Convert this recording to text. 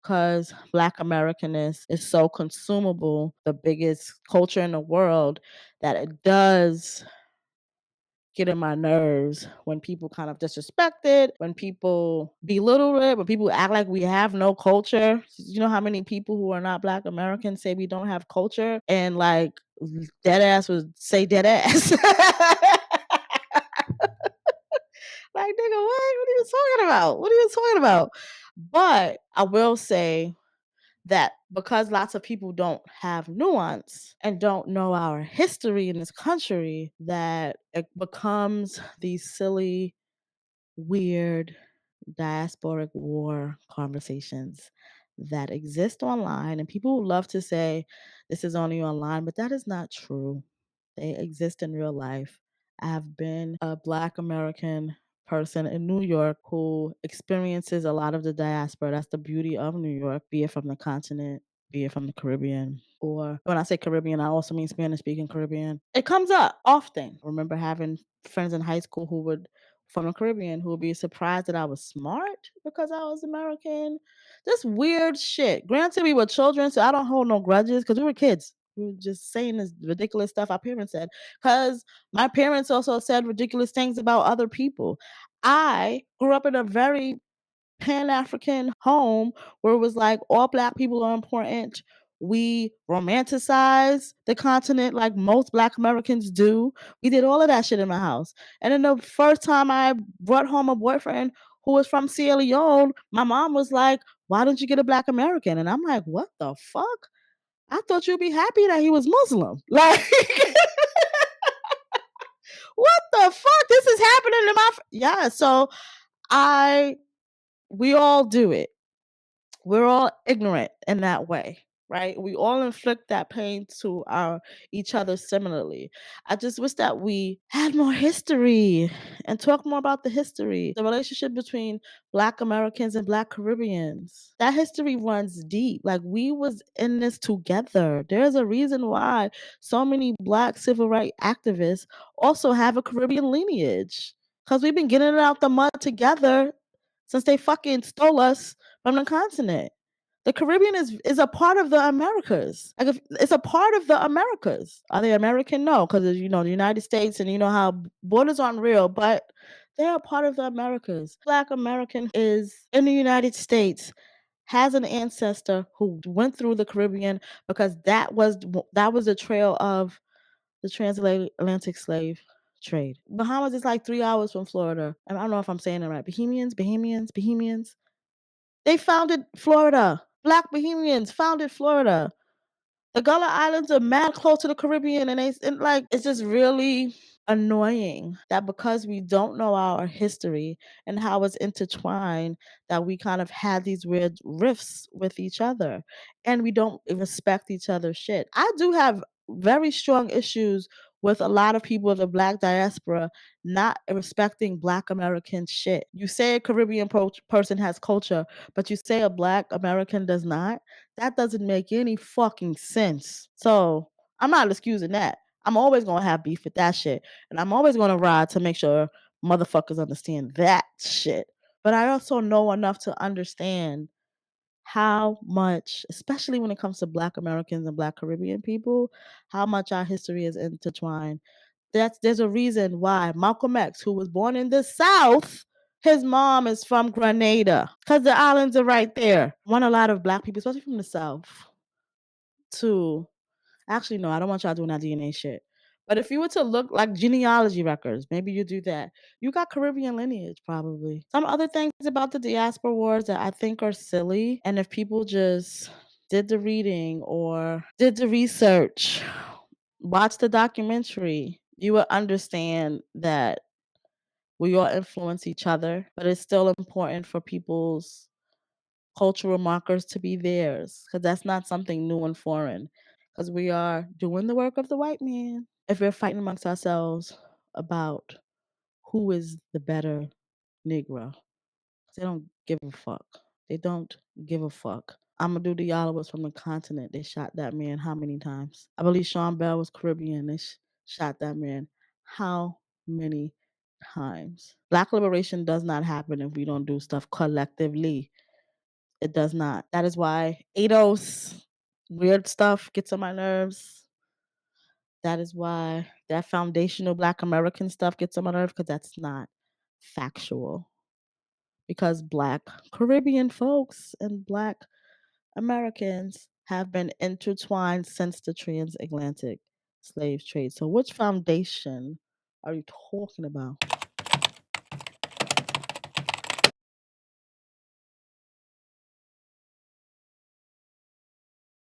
because Black Americanness is so consumable, the biggest culture in the world, that it does get in my nerves when people kind of disrespect it, when people belittle it, when people act like we have no culture. You know how many people who are not Black Americans say we don't have culture, and like dead ass would say dead ass. Like, nigga, what are you talking about? What are you talking about? But I will say that because lots of people don't have nuance and don't know our history in this country, that it becomes these silly, weird, diasporic war conversations that exist online. And people love to say this is only online, but that is not true. They exist in real life. I have been a Black American person in New York who experiences a lot of the diaspora. That's the beauty of New York, be it from the continent, be it from the Caribbean. Or when I say Caribbean, I also mean Spanish speaking Caribbean. It comes up often. I remember having friends in high school who would from the Caribbean who would be surprised that I was smart because I was American. Just weird shit. Granted, we were children, so I don't hold no grudges because we were kids. We were just saying this ridiculous stuff our parents said. Because my parents also said ridiculous things about other people. I grew up in a very Pan-African home where it was like all Black people are important. We romanticize the continent like most Black Americans do. We did all of that shit in my house. And then the first time I brought home a boyfriend who was from Sierra Leone, my mom was like, "Why don't you get a Black American?" And I'm like, "What the fuck? I thought you'd be happy that he was Muslim." Like, what the fuck? This is happening to my yeah. So I we all do it. We're all ignorant in that way, right? We all inflict that pain to our each other similarly. I just wish that we had more history and talk more about the history, the relationship between Black Americans and Black Caribbeans. That history runs deep. Like, we was in this together. There's a reason why so many Black civil rights activists also have a Caribbean lineage, because we've been getting it out the mud together since they fucking stole us from the continent. The Caribbean is a part of the Americas. Like, it's a part of the Americas. Are they American? No, because the United States, and you know how borders aren't real, but they're a part of the Americas. Black American is in the United States, has an ancestor who went through the Caribbean because that was a trail of the transatlantic slave trade. Bahamas is like 3 hours from Florida. And I don't know if I'm saying it right. Bahamians. They founded Florida. Black Bohemians founded Florida. The Gullah Islands are mad close to the Caribbean, and it's just really annoying that because we don't know our history and how it's intertwined, that we kind of had these weird rifts with each other, and we don't respect each other's shit. I do have very strong issues with a lot of people of the Black diaspora not respecting Black American shit. You say a Caribbean person has culture, but you say a Black American does not. That doesn't make any fucking sense. So I'm not excusing that. I'm always gonna have beef with that shit. And I'm always gonna ride to make sure motherfuckers understand that shit. But I also know enough to understand how much, especially when it comes to Black Americans and Black Caribbean people, how much our history is intertwined. There's a reason why Malcolm X, who was born in the South, his mom is from Grenada because the islands are right there. I want a lot of Black people, especially from the South, to actually, no, I don't want y'all doing that DNA shit. But if you were to look like genealogy records, maybe you do that. You got Caribbean lineage, probably. Some other things about the diaspora wars that I think are silly. And if people just did the reading or did the research, watch the documentary, you will understand that we all influence each other, but it's still important for people's cultural markers to be theirs, because that's not something new and foreign, because we are doing the work of the white man. If we're fighting amongst ourselves about who is the better Negro, they don't give a fuck. They don't give a fuck. Amadou Diallo was from the continent. They shot that man how many times? I believe Sean Bell was Caribbean. They shot that man how many times? Black liberation does not happen if we don't do stuff collectively. It does not. That is why ADOS, weird stuff gets on my nerves. That is why that foundational Black American stuff gets on my nerves because that's not factual. Because Black Caribbean folks and Black Americans have been intertwined since the transatlantic slave trade. So, which foundation are you talking about?